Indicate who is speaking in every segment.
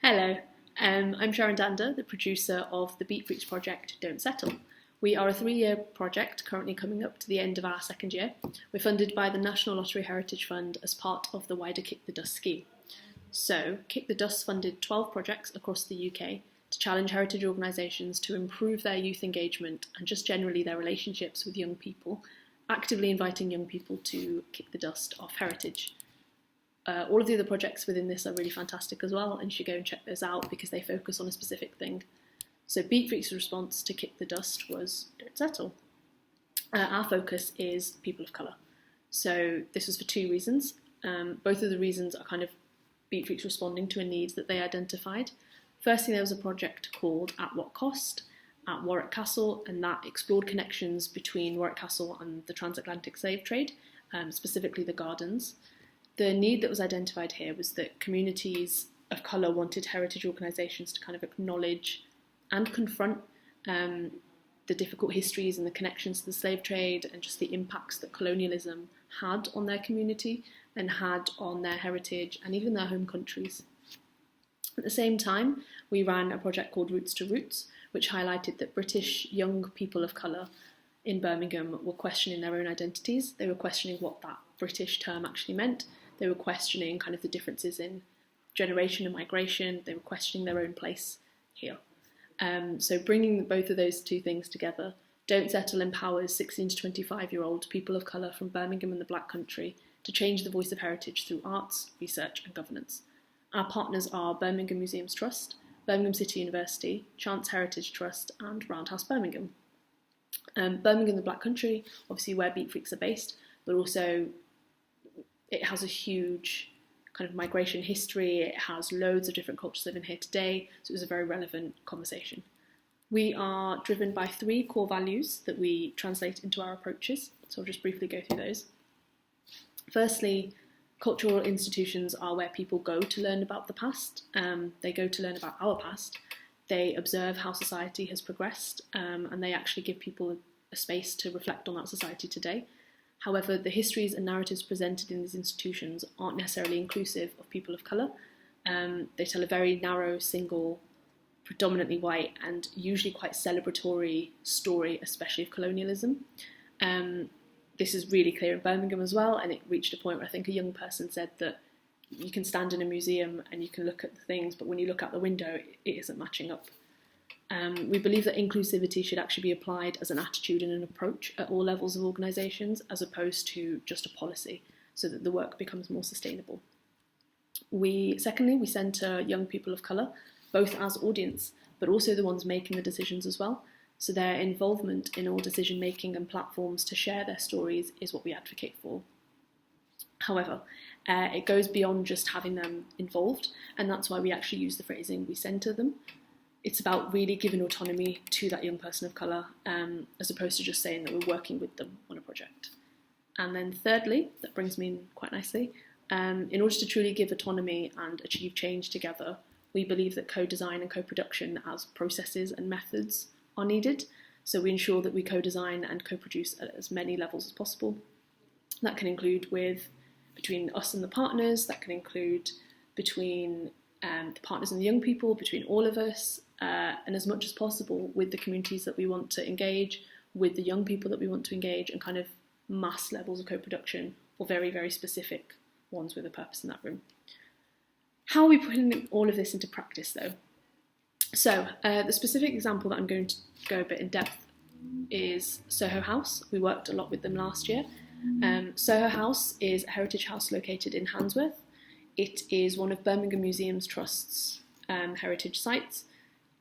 Speaker 1: Hello, I'm Sharan Dhanda, the producer of the Beatfreeks project Don't Settle. We are a 3-year project currently coming up to the end of our second year. We're funded by the National Lottery Heritage Fund as part of the wider Kick the Dust scheme. So, Kick the Dust funded 12 projects across the UK to challenge heritage organisations to improve their youth engagement and just generally their relationships with young people, actively inviting young people to kick the dust off heritage. All of the other projects within this are really fantastic as well, and you should go and check those out because they focus on a specific thing. So Beatfreeks' response to Kick the Dust was Don't Settle. Our focus is people of colour. So this was for 2 reasons. Both of the reasons are kind of Beatfreeks responding to a need that they identified. Firstly, there was a project called At What Cost at Warwick Castle, and that explored connections between Warwick Castle and the transatlantic slave trade, specifically the gardens. The need that was identified here was that communities of colour wanted heritage organisations to kind of acknowledge and confront the difficult histories and the connections to the slave trade and just the impacts that colonialism had on their community and had on their heritage and even their home countries. At the same time, we ran a project called Roots to Roots, which highlighted that British young people of colour in Birmingham were questioning their own identities. They were questioning what that British term actually meant. They were questioning kind of the differences in generation and migration. They were questioning their own place here. So bringing both of those 2 things together, Don't Settle empowers 16 to 25-year-old people of colour from Birmingham and the Black Country to change the voice of heritage through arts, research and governance. Our partners are Birmingham Museums Trust, Birmingham City University, Chance Heritage Trust and Roundhouse Birmingham. Birmingham and the Black Country, obviously where Beatfreeks are based, but also it has a huge kind of migration history. It has loads of different cultures living here today, so it was a very relevant conversation. We are driven by 3 core values that we translate into our approaches, so I'll just briefly go through those. Firstly, cultural institutions are where people go to learn about the past. They go to learn about our past. They observe how society has progressed, and they actually give people a space to reflect on that society today. However, the histories and narratives presented in these institutions aren't necessarily inclusive of people of colour. They tell a very narrow, single, predominantly white and usually quite celebratory story, especially of colonialism. This is really clear in Birmingham as well, and it reached a point where I think a young person said that you can stand in a museum and you can look at the things, but when you look out the window, it isn't matching up. We believe that inclusivity should actually be applied as an attitude and an approach at all levels of organisations, as opposed to just a policy, so that the work becomes more sustainable. Secondly, we centre young people of colour, both as audience, but also the ones making the decisions as well. So their involvement in all decision making and platforms to share their stories is what we advocate for. However, it goes beyond just having them involved, and that's why we actually use the phrasing "we centre them." It's about really giving autonomy to that young person of colour, as opposed to just saying that we're working with them on a project. And then thirdly, that brings me in quite nicely, in order to truly give autonomy and achieve change together, we believe that co-design and co-production as processes and methods are needed. So we ensure that we co-design and co-produce at as many levels as possible. That can include between us and the partners, that can include between the partners and the young people, between all of us, and as much as possible with the communities that we want to engage, with the young people that we want to engage, and kind of mass levels of co-production, or very, very specific ones with a purpose in that room. How are we putting all of this into practice though? So the specific example that I'm going to go a bit in depth is Soho House. We worked a lot with them last year. Soho House is a heritage house located in Handsworth. It is one of Birmingham Museums Trust's heritage sites,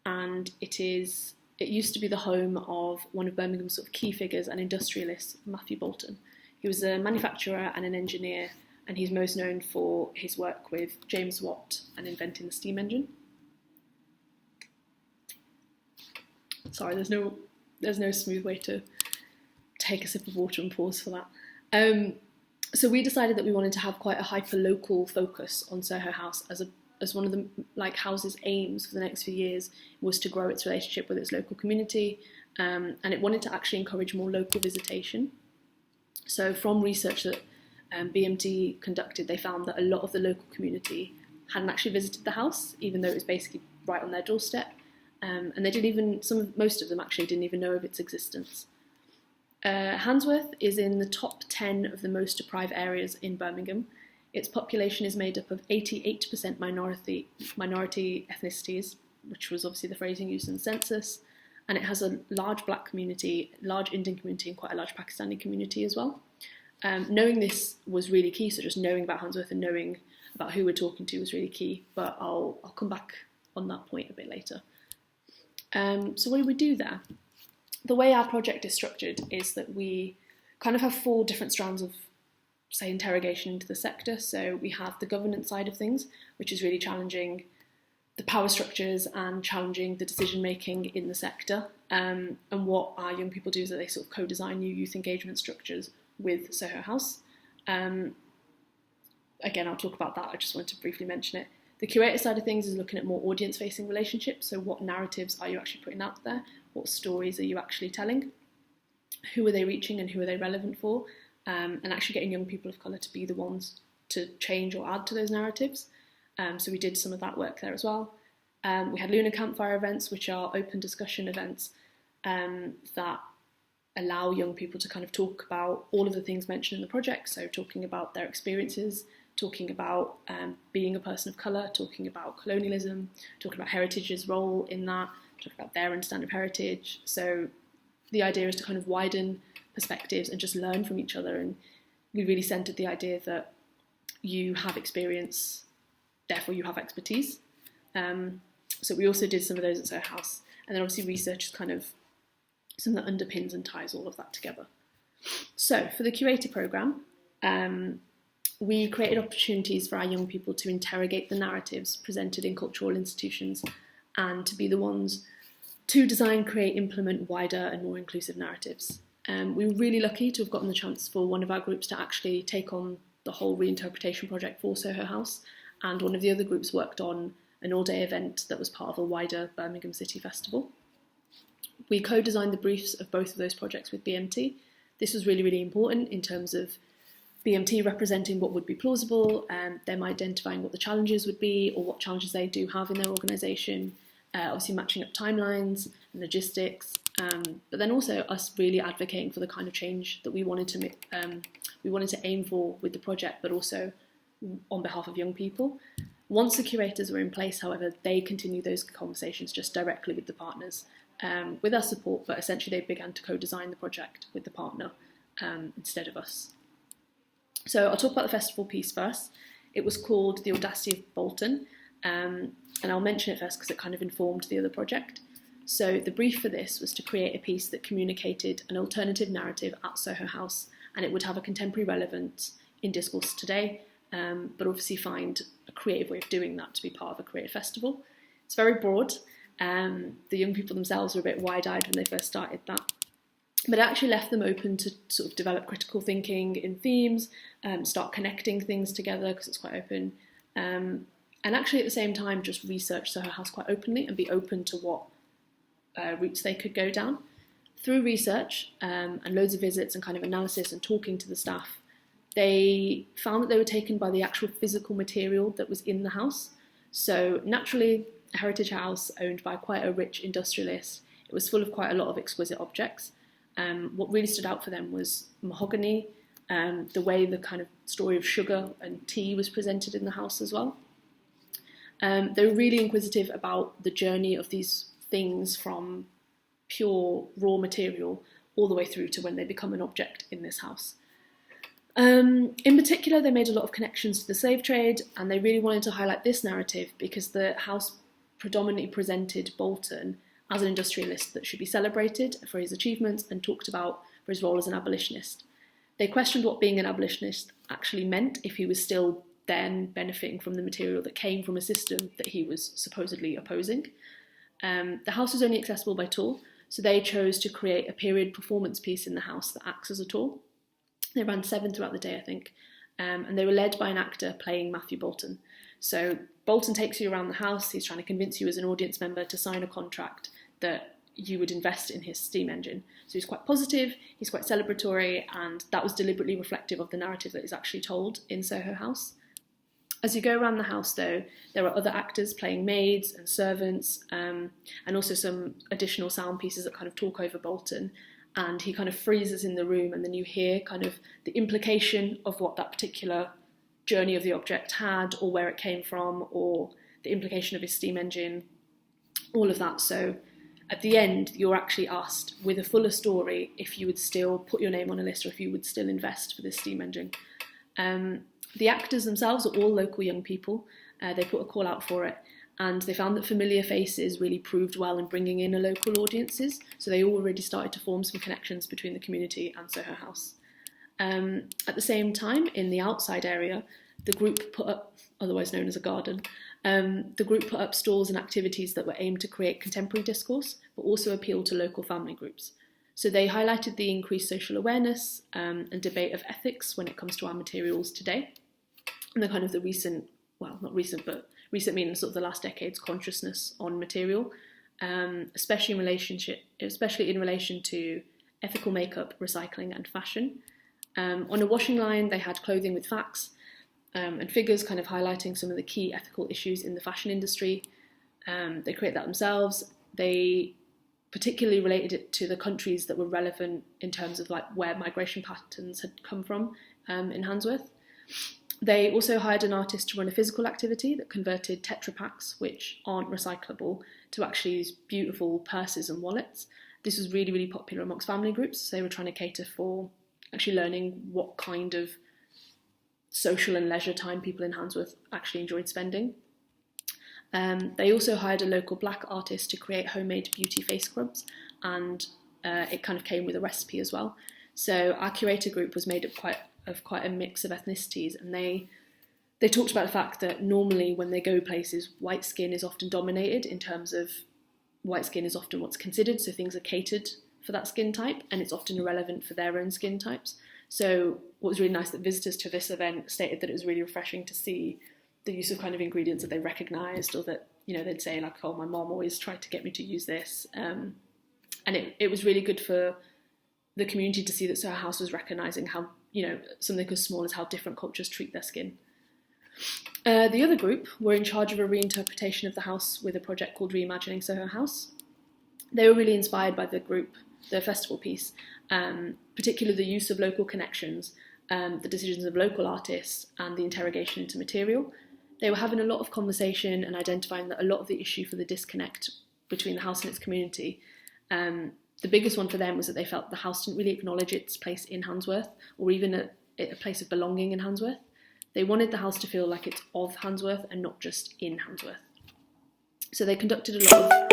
Speaker 1: and it used to be the home of one of Birmingham's sort of key figures and industrialists, Matthew Bolton. He was a manufacturer and an engineer, and he's most known for his work with James Watt and inventing the steam engine. Sorry, there's no smooth way to take a sip of water and pause for that. So we decided that we wanted to have quite a hyper-local focus on Soho House as one of the house's aims for the next few years was to grow its relationship with its local community, and it wanted to actually encourage more local visitation. So from research that BMT conducted, they found that a lot of the local community hadn't actually visited the house, even though it was basically right on their doorstep. And they didn't even, most of them actually didn't even know of its existence. Handsworth is in the top 10 of the most deprived areas in Birmingham. Its population is made up of 88% minority ethnicities, which was obviously the phrasing used in the census, and it has a large black community, large Indian community, and quite a large Pakistani community as well. Knowing this was really key, so just knowing about Handsworth and knowing about who we're talking to was really key, but I'll come back on that point a bit later. So what do we do there? The way our project is structured is that we kind of have 4 different strands of, say, interrogation into the sector. So we have the governance side of things, which is really challenging the power structures and challenging the decision-making in the sector. And what our young people do is that they sort of co-design new youth engagement structures with Soho House. Again, I'll talk about that, I just wanted to briefly mention it. The curator side of things is looking at more audience-facing relationships, so what narratives are you actually putting out there? What stories are you actually telling? Who are they reaching and who are they relevant for? And actually getting young people of colour to be the ones to change or add to those narratives. So we did some of that work there as well. We had Lunar Campfire events, which are open discussion events that allow young people to kind of talk about all of the things mentioned in the project, so talking about their experiences, talking about being a person of colour, talking about colonialism, talking about heritage's role in that, talking about their understanding of heritage. So the idea is to kind of widen perspectives and just learn from each other, and we really centred the idea that you have experience, therefore you have expertise. So we also did some of those at Soho House, and then obviously research is kind of something that underpins and ties all of that together. So for the curator programme, we created opportunities for our young people to interrogate the narratives presented in cultural institutions and to be the ones to design, create, implement wider and more inclusive narratives. We were really lucky to have gotten the chance for one of our groups to actually take on the whole reinterpretation project for Soho House, and one of the other groups worked on an all-day event that was part of a wider Birmingham City Festival. We co-designed the briefs of both of those projects with BMT. This was really, really important in terms of BMT representing what would be plausible, them identifying what the challenges would be or what challenges they do have in their organisation, obviously matching up timelines and logistics, but then also us really advocating for the kind of change that we wanted to aim for with the project, but also on behalf of young people. Once the curators were in place, however, they continued those conversations just directly with the partners, with our support, but essentially they began to co-design the project with the partner instead of us. So I'll talk about the festival piece first. It was called the Audacity of Bolton, and I'll mention it first because it kind of informed the other project. So the brief for this was to create a piece that communicated an alternative narrative at Soho House, and it would have a contemporary relevance in discourse today, but obviously find a creative way of doing that to be part of a creative festival. It's very broad. The young people themselves were a bit wide-eyed when they first started that, but it actually left them open to sort of develop critical thinking in themes, start connecting things together because it's quite open, and actually at the same time just research Soho House quite openly and be open to what routes they could go down. Through research and loads of visits and kind of analysis and talking to the staff, they found that they were taken by the actual physical material that was in the house. So naturally, a heritage house owned by quite a rich industrialist, it was full of quite a lot of exquisite objects. What really stood out for them was mahogany, the way the kind of story of sugar and tea was presented in the house as well. They were really inquisitive about the journey of these things from pure raw material all the way through to when they become an object in this house. In particular, they made a lot of connections to the slave trade, and they really wanted to highlight this narrative because the house predominantly presented Bolton as an industrialist that should be celebrated for his achievements and talked about for his role as an abolitionist. They questioned what being an abolitionist actually meant if he was still then benefiting from the material that came from a system that he was supposedly opposing. The house was only accessible by tour, so they chose to create a period performance piece in the house that acts as a tour. They ran 7 throughout the day, I think, and they were led by an actor playing Matthew Bolton. So Bolton takes you around the house. He's trying to convince you as an audience member to sign a contract that you would invest in his steam engine. So he's quite positive, he's quite celebratory, and that was deliberately reflective of the narrative that is actually told in Soho House. As you go around the house, though, there are other actors playing maids and servants, and also some additional sound pieces that kind of talk over Bolton. And he kind of freezes in the room, and then you hear kind of the implication of what that particular journey of the object had, or where it came from, or the implication of his steam engine, all of that. So at the end, you're actually asked, with a fuller story, if you would still put your name on a list, or if you would still invest for this steam engine. The actors themselves are all local young people. They put a call out for it, and they found that familiar faces really proved well in bringing in a local audiences, so they already started to form some connections between the community and Soho House. At the same time, in the outside area, the group put up, otherwise known as a garden, the group put up stalls and activities that were aimed to create contemporary discourse, but also appeal to local family groups. So they highlighted the increased social awareness and debate of ethics when it comes to our materials today, and the kind of the recent, well, not recent, but recent meaning sort of the last decade's consciousness on material, especially in relation to ethical makeup, recycling and fashion. On a washing line, they had clothing with facts and figures kind of highlighting some of the key ethical issues in the fashion industry. They created that themselves. They particularly related it to the countries that were relevant in terms of like where migration patterns had come from in Handsworth. They also hired an artist to run a physical activity that converted Tetra Paks, which aren't recyclable, to actually use beautiful purses and wallets. This was really, really popular amongst family groups. So they were trying to cater for actually learning what kind of social and leisure time people in Handsworth actually enjoyed spending. They also hired a local black artist to create homemade beauty face scrubs, and it kind of came with a recipe as well. So our curator group was made up quite a mix of ethnicities, and they talked about the fact that normally when they go places, white skin is often dominated in terms of white skin is often what's considered, so things are catered for that skin type, and it's often irrelevant for their own skin types. So what was really nice that visitors to this event stated that it was really refreshing to see the use of kind of ingredients that they recognised, or that, you know, they'd say like, oh, my mom always tried to get me to use this. And it was really good for the community to see that Soho House was recognising how, you know, something as small as how different cultures treat their skin. The other group were in charge of a reinterpretation of the house with a project called Reimagining Soho House. They were really inspired by the festival piece, particularly the use of local connections, the decisions of local artists, and the interrogation into material. They were having a lot of conversation and identifying that a lot of the issue for the disconnect between the house and its community, the biggest one for them was that they felt the house didn't really acknowledge its place in Handsworth, or even a place of belonging in Handsworth. They wanted the house to feel like it's of Handsworth and not just in Handsworth. So they conducted a lot of...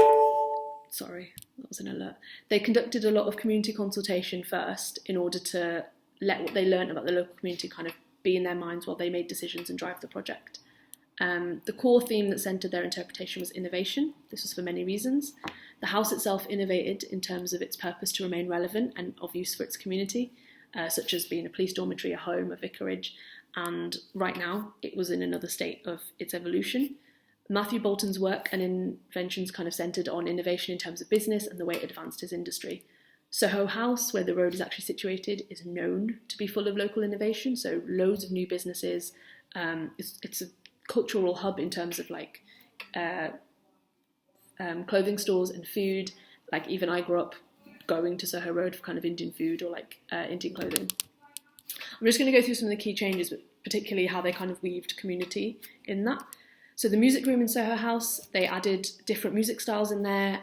Speaker 1: Sorry, that was an alert. They conducted a lot of community consultation first in order to let what they learned about the local community kind of be in their minds while they made decisions and drive the project. The core theme that centred their interpretation was innovation. This was for many reasons. The house itself innovated in terms of its purpose to remain relevant and of use for its community, such as being a police dormitory, a home, a vicarage, and right now it was in another state of its evolution. Matthew Bolton's work and inventions kind of centred on innovation in terms of business and the way it advanced his industry. Soho House, where the road is actually situated, is known to be full of local innovation, so loads of new businesses. It's a cultural hub in terms of like clothing stores and food. Like even I grew up going to Soho Road for kind of Indian food or like Indian clothing. I'm just going to go through some of the key changes, but particularly how they kind of weaved community in that. So the music room in Soho House, they added different music styles in there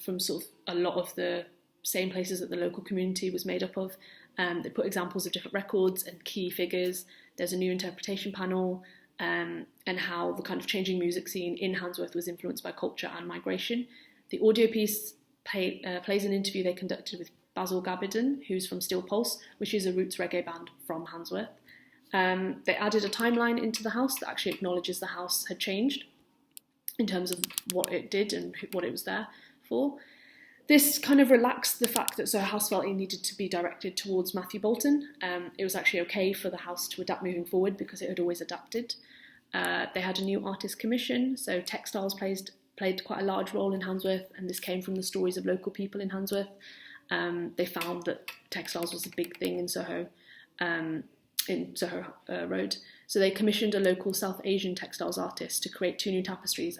Speaker 1: from sort of a lot of the same places that the local community was made up of. They put examples of different records and key figures. There's a new interpretation panel, and how the kind of changing music scene in Handsworth was influenced by culture and migration. The audio piece plays an interview they conducted with Basil Gabidon, who's from Steel Pulse, which is a roots reggae band from Handsworth. They added a timeline into the house that actually acknowledges the house had changed in terms of what it did and what it was there for. This kind of relaxed the fact that Soho House felt it needed to be directed towards Matthew Bolton. It was actually okay for the house to adapt moving forward because it had always adapted. They had a new artist commission, so textiles played quite a large role in Handsworth, and this came from the stories of local people in Handsworth. They found that textiles was a big thing in Soho. in Soho Road. So they commissioned a local South Asian textiles artist to create 2 new tapestries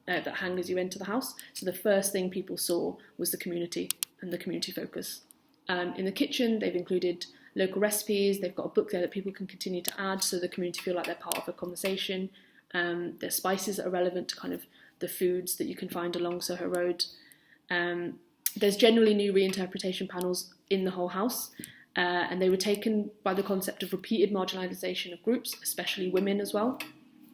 Speaker 1: that hang as you enter the house. So the first thing people saw was the community and the community focus. In the kitchen, they've included local recipes. They've got a book there that people can continue to add so the community feel like they're part of a conversation. There's spices that are relevant to kind of the foods that you can find along Soho Road. There's generally new reinterpretation panels in the whole house, and they were taken by the concept of repeated marginalisation of groups, especially women as well.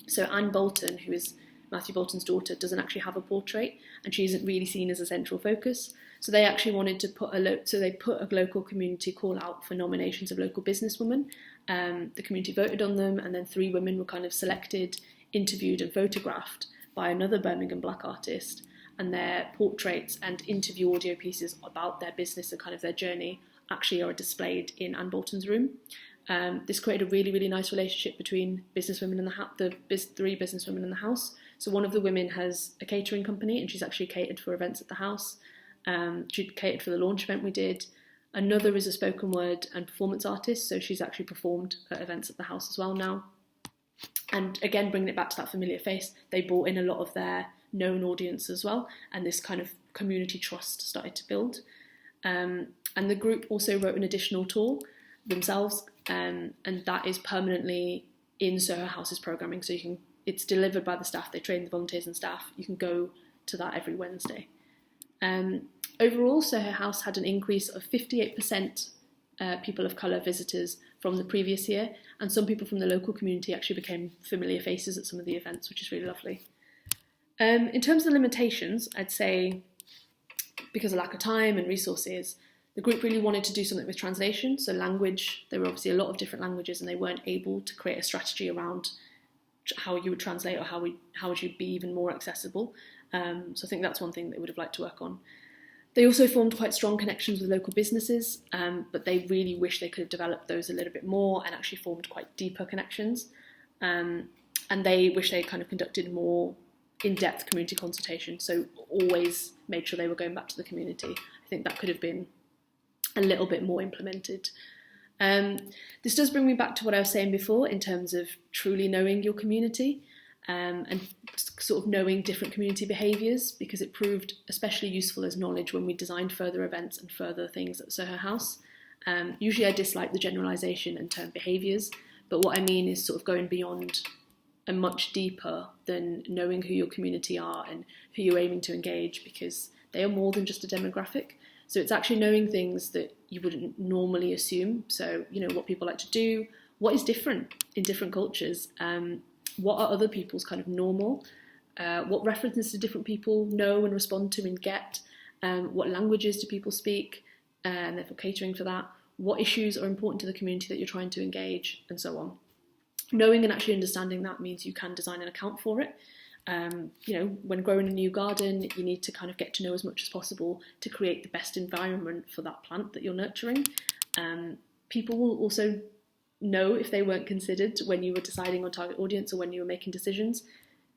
Speaker 1: So Anne Bolton, who is Matthew Bolton's daughter, doesn't actually have a portrait, and she isn't really seen as a central focus. So they actually wanted to put a local community call out for nominations of local businesswomen. The community voted on them, and then 3 women were kind of selected, interviewed and photographed by another Birmingham black artist, and their portraits and interview audio pieces about their business and kind of their journey actually are displayed in Anne Bolton's room. This created a really, really nice relationship between businesswomen in the 3 businesswomen in the house. So one of the women has a catering company, and she's actually catered for events at the house. She catered for the launch event we did. Another is a spoken word and performance artist, so she's actually performed at events at the house as well now. And again, bringing it back to that familiar face, they brought in a lot of their known audience as well, and this kind of community trust started to build. And the group also wrote an additional tour themselves, and that is permanently in Soho House's programming. So it's delivered by the staff. They train the volunteers and staff. You can go to that every Wednesday. Overall, Soho House had an increase of 58% people of colour visitors from the previous year, and some people from the local community actually became familiar faces at some of the events, which is really lovely. In terms of the limitations, I'd say because of lack of time and resources, the group really wanted to do something with translation. So language, there were obviously a lot of different languages, and they weren't able to create a strategy around how you would translate or how would you be even more accessible. So I think that's one thing they would have liked to work on. They also formed quite strong connections with local businesses, but they really wish they could have developed those a little bit more and actually formed quite deeper connections. And they wish they kind of conducted more in-depth community consultation, so always made sure they were going back to the community. I think that could have been a little bit more implemented. This does bring me back to what I was saying before in terms of truly knowing your community. And sort of knowing different community behaviours, because it proved especially useful as knowledge when we designed further events and further things at Soho House. Usually I dislike the generalisation and term behaviours, but what I mean is sort of going beyond and much deeper than knowing who your community are and who you're aiming to engage, because they are more than just a demographic. So it's actually knowing things that you wouldn't normally assume. So, what people like to do, what is different in different cultures, what are other people's kind of normal, what references do different people know and respond to and get, what languages do people speak, and therefore catering for that, what issues are important to the community that you're trying to engage, and so on. Knowing and actually understanding that means you can design an account for it. When growing a new garden, you need to kind of get to know as much as possible to create the best environment for that plant that you're nurturing. People will also know if they weren't considered when you were deciding on target audience or when you were making decisions.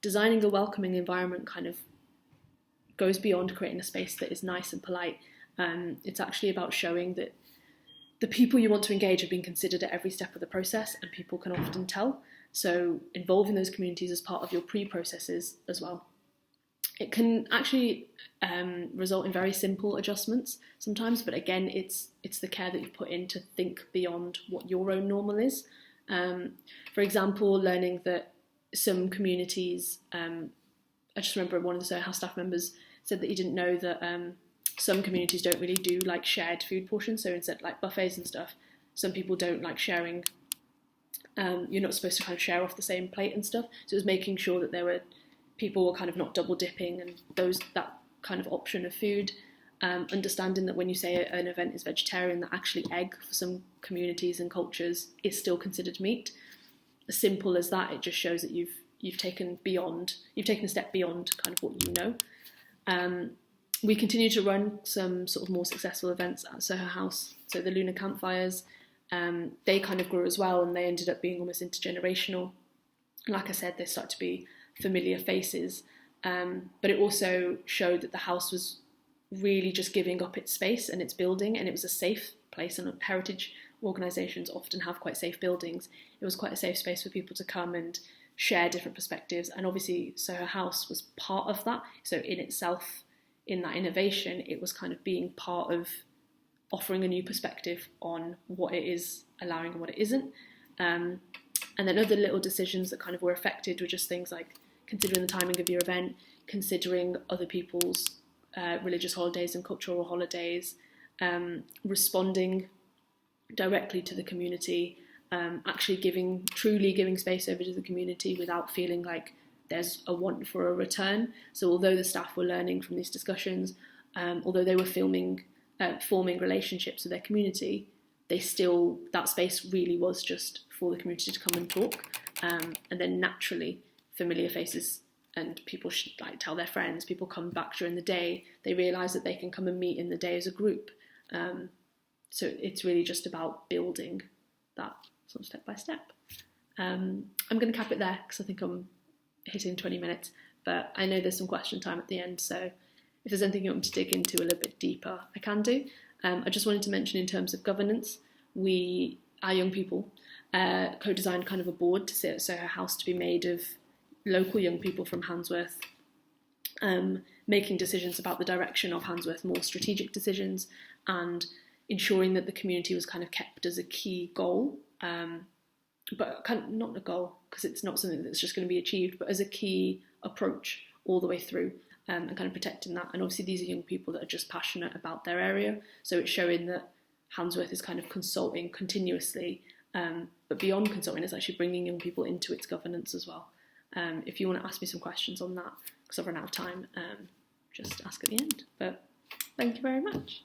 Speaker 1: Designing a welcoming environment kind of goes beyond creating a space that is nice and polite. It's actually about showing that the people you want to engage have been considered at every step of the process, and people can often tell. So involving those communities as part of your pre-processes as well. It can actually result in very simple adjustments sometimes, but again, it's the care that you put in to think beyond what your own normal is. For example, learning that some communities, I just remember one of the Soho House staff members said that he didn't know that some communities don't really do like shared food portions, so instead like buffets and stuff, some people don't like sharing. You're not supposed to kind of share off the same plate and stuff, so it was making sure that people were kind of not double dipping and that kind of option of food. Understanding that when you say an event is vegetarian, that actually egg for some communities and cultures is still considered meat. As simple as that, it just shows that you've taken a step beyond kind of what you know. We continue to run some sort of more successful events at Soho House. So the Lunar Campfires, they kind of grew as well, and they ended up being almost intergenerational. Like I said, they start to be familiar faces, but it also showed that the house was really just giving up its space and its building, and it was a safe place and a heritage organisations often have quite safe buildings. It was quite a safe space for people to come and share different perspectives, and obviously Soho House was part of that. So in itself, in that innovation, it was kind of being part of offering a new perspective on what it is allowing and what it isn't. And then other little decisions that kind of were affected were just things like considering the timing of your event, considering other people's religious holidays and cultural holidays, responding directly to the community, actually truly giving space over to the community without feeling like there's a want for a return. So although the staff were learning from these discussions, although they were forming relationships with their community, that space really was just for the community to come and talk. And then naturally, familiar faces and people should tell their friends, people come back during the day, they realise that they can come and meet in the day as a group. So it's really just about building that sort of step by step. I'm going to cap it there because I think I'm hitting 20 minutes, but I know there's some question time at the end, so if there's anything you want me to dig into a little bit deeper, I can do. I just wanted to mention in terms of governance, our young people co-designed kind of a board to sit at Soho House to be made of local young people from Handsworth, making decisions about the direction of Handsworth, more strategic decisions, and ensuring that the community was kind of kept as a key goal, but kind of not a goal because it's not something that's just going to be achieved, but as a key approach all the way through, and kind of protecting that. And obviously these are young people that are just passionate about their area, so it's showing that Handsworth is kind of consulting continuously, but beyond consulting, it's actually bringing young people into its governance as well. If you want to ask me some questions on that, because I've run out of time, just ask at the end. But thank you very much.